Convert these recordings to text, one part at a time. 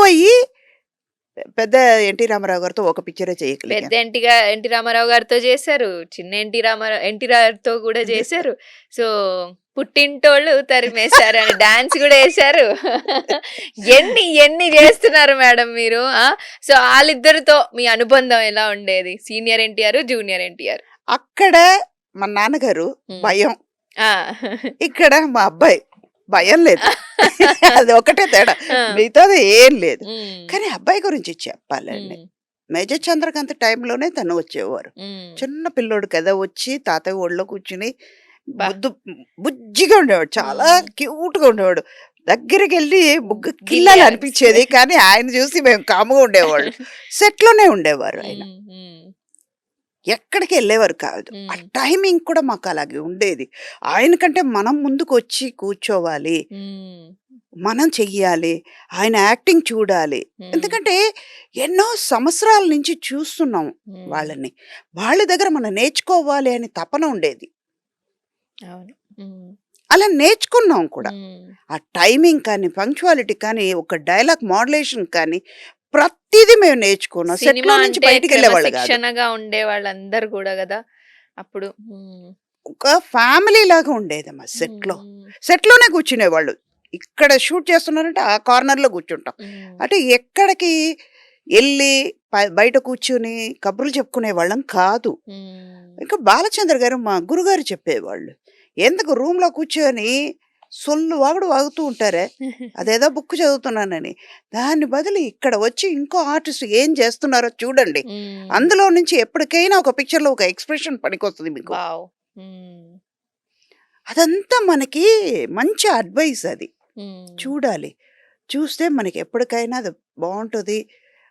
ఎక్కువయ్యి పెద్ద ఎన్టీ రామారావు గారితో ఒక పిక్చరే పెద్ద చేయగలిగాను. ఎన్టీ రామారావు గారితో చేశారు. చిన్న ఎన్టీఆర్‌తో కూడా చేశారు. సో, పుట్టింటోళ్ళు తరిమేశారని డాన్స్ కూడా ఏశారు. ఎన్ని ఎన్ని చేస్తున్నారు మేడం మీరు. సో, ఆళ్ళిద్దరితో మీ అనుబంధం ఎలా ఉండేది? Senior NTR, junior NTR. అక్కడ మా నాన్నగారు హ్మ్. భయం. ఆ! ఇక్కడ మా అబ్బాయి భయం లేదు. అది ఒకటే తేడా. ఆ! మిగతాది ఏం లేదు. హ్మ్. కానీ అబ్బాయి గురించి చెప్పాలండి. హ్మ్. మేజర్ చంద్రకాంత్ టైంలోనే తను వచ్చేవారు. హ్మ్. చిన్న పిల్లోడు కదా వచ్చి తాతయ్య ఒళ్ళో కూర్చుని బా! బుజ్జిగా ఉండేవాడు. చాలా హ్మ్. క్యూట్‌గా ఉండేవాడు. దగ్గరికెళ్ళి బుగ్గ గిల్లి గిల్లాలి అనిపిస్తది. అనిపించేది. కానీ ఆయన చూసి మేము కామ్‌గా ఉండేవాళ్ళం. సెట్‌లోనే ఉండేవారు ఆయన. హ్మ్. హ్మ్. ఎక్కడికి వెళ్ళేవారు కాదు. ఆ హ్మ్. టైమింగ్ కూడా మాకు అలాగే ఉండేది. ఆయనకంటే మనం ముందుకొచ్చి కూర్చోవాలి. హ్మ్. మనం చెయ్యాలి. ఆయన యాక్టింగ్ చూడాలి. హ్మ్. ఎందుకంటే ఎన్నో సంవత్సరాల నుంచి చూస్తున్నాం హ్మ్. వాళ్ళని. వాళ్ళ దగ్గర మనం నేర్చుకోవాలి అని తపన ఉండేది. అవును. హ్మ్. అలా నేర్చుకున్నాం కూడా. హ్మ్. ఆ టైమింగ్ కానీ, పంక్చువాలిటీ కానీ, ఒక డైలాగ్ మోడ్యులేషన్ కానీ ప్రతీదీ మేము నేర్చుకున్నాం. సెట్‌లో సినిమా నుంచి అంటే బయటికెళ్ళేవాళ్ళు గాదు. క్రమశిక్షణగా ఉండేవాళ్ళందరూ గూడా గదా! అప్పుడు. హ్మ్. ఒక ఫ్యామిలీ లాగా ఉండేదమ్మా సెట్‌లో. హ్మ్. సెట్‌లోనే కూర్చునేవాళ్ళు. ఇక్కడ షూట్ చేస్తున్నారంటే ఆ కార్నర్‌లో కూర్చుంటాం. హ్మ్. అంటే ఎక్కడికి ఎళ్లి బయట కూర్చొని కబుర్లు చెప్పుకునేవాళ్ళం కాదు. హ్మ్. ఇంకా బాలచంద్ర గారు మా గురుగారు చెప్పేవాళ్ళు. ఎందుకు రూమ్‌లో కూర్చొని సొల్లు వాగుడు వాగుతూ ఉంటారే, అదేదో బుక్ చదువుతున్నానని. దాని బదులు ఇక్కడ వచ్చి ఇంకో ఆర్టిస్ట్ ఏం చేస్తున్నారో చూడండి. హ్మ్. అందులో నుంచి ఎప్పటికైనా ఒక పిక్చర్‌లో ఒక ఎక్స్‌ప్రెషన్ పనికొస్తది మీకు. వావ్! హ్మ్. అదంతా మనకి మంచి అడ్వైస్ అది. హ్మ్. చూడాలి. చూస్తే మనకి ఎప్పటికైనా అది బావుంటది.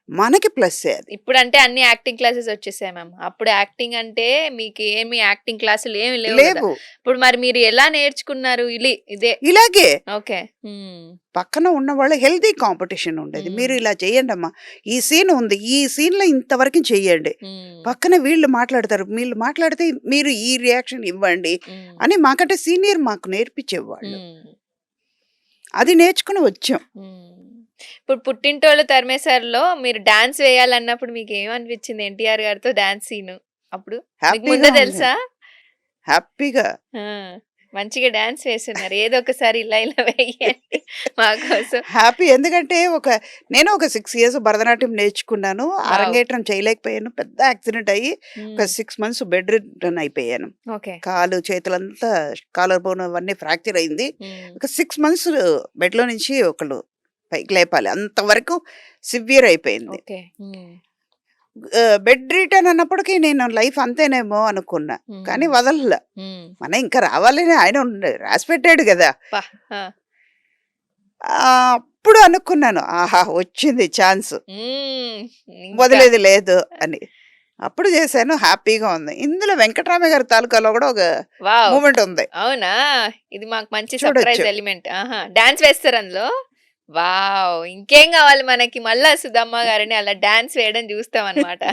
మనకి ప్లస్సే అది. ఇప్పుడంటే అన్ని యాక్టింగ్ క్లాసెస్ వచ్చేసాయి మ్యామ్. అప్పుడు యాక్టింగ్ అంటే మీకేమి యాక్టింగ్ క్లాసులు ఏమి లేవు గదా! లేవు. ఇప్పుడు మరి మీరు ఎలా నేర్చుకున్నారు? ఇదే. ఇలాగే ఓకే. హ్మ్. పక్కన ఉన్నవాళ్ళు హెల్తీ కాంపిటీషన్ ఉండేది. మీరు హ్మ్. ఇలా చేయండమ్మా. ఈ సీన్ ఉంది. ఈ సీన్‌లో ఇంతవరకు చెయ్యండి. హ్మ్. పక్కన వీళ్ళు మాట్లాడతారు. వీళ్ళు మాట్లాడితే మీరు ఈ రియాక్షన్ ఇవ్వండి హ్మ్. అని మాకంటే సీనియర్ మాకు నేర్పించేవాళ్ళు. హ్మ్. అది నేర్చుకొని వచ్చాం. హ్మ్. ఇప్పుడు 'పుట్టింటోళ్ళు తరిమేశారు'లో మీరు డాన్స్ వేయాలన్నప్పుడు మీకేమనిపించింది? ఎన్టీఆర్ గారితో డాన్స్ సీను అప్పుడు? మీకు హ్యాపీగా ముందే ఉంది. తెలుసా? హ్యాపీగా. ఆ! మంచిగా డాన్స్ వేసున్నారు. ఏదో ఒకసారి ఇలా ఇలా వేయండి మా కోసం. హ్యాపీ ఎందుకంటే నేను ఒక 6 ఇయర్స్ భరతనాట్యం నేర్చుకున్నాను. వావ్! అరంగేట్రం చేయలేకపోయాను. పెద్ద యాక్సిడెంట్ అయ్యి ఒక హ్మ్. 6 మంత్స్ బెడ్ రిడన్ అయిపోయాను. ఓకే. కాలు, చేతులంతా కాలర్ బోన్ అవన్నీ ఫ్రాక్చర్ అయింది. హ్మ్. ఒక 6 మంత్స్ బెడ్‌లో నుంచి ఒకళ్ళు పైకి లేపాలి. అంతవరకు సివియర్ అయిపోయింది. ఓకే. హ్మ్. బెడ్ రిటర్న్ అన్నప్పటికి నేను లైఫ్ అంతేనేమో అనుకున్నా. కానీ హ్మ్. వదలలా. హ్మ్. ఇంకా రావాలని ఆయన రాసిపెట్టాడు గదా! అబ్బా! ఆ! అప్పుడు అనుకున్నాను. ఆహా! వచ్చింది ఛాన్స్. హ్మ్. ఇంకా వదిలేది లేదు అని. అప్పుడు చేశాను. హ్యాపీగా ఉంది. ఇందులో వెంకటరామయ్య గారి తాలూకాలో కూడా ఒక వావ్! మూమెంట్ ఉంది. అవునా? ఇది మాకు మంచి చూడొచ్చు. Surprise element. ఆహా! డాన్స్ వేస్తారా అందులో? వావ్! ఇంకేం గావాలి మనకి? మళ్ళా సుధమ్మ గారిని అలా డాన్స్ వేయడం జూస్తామనమాట.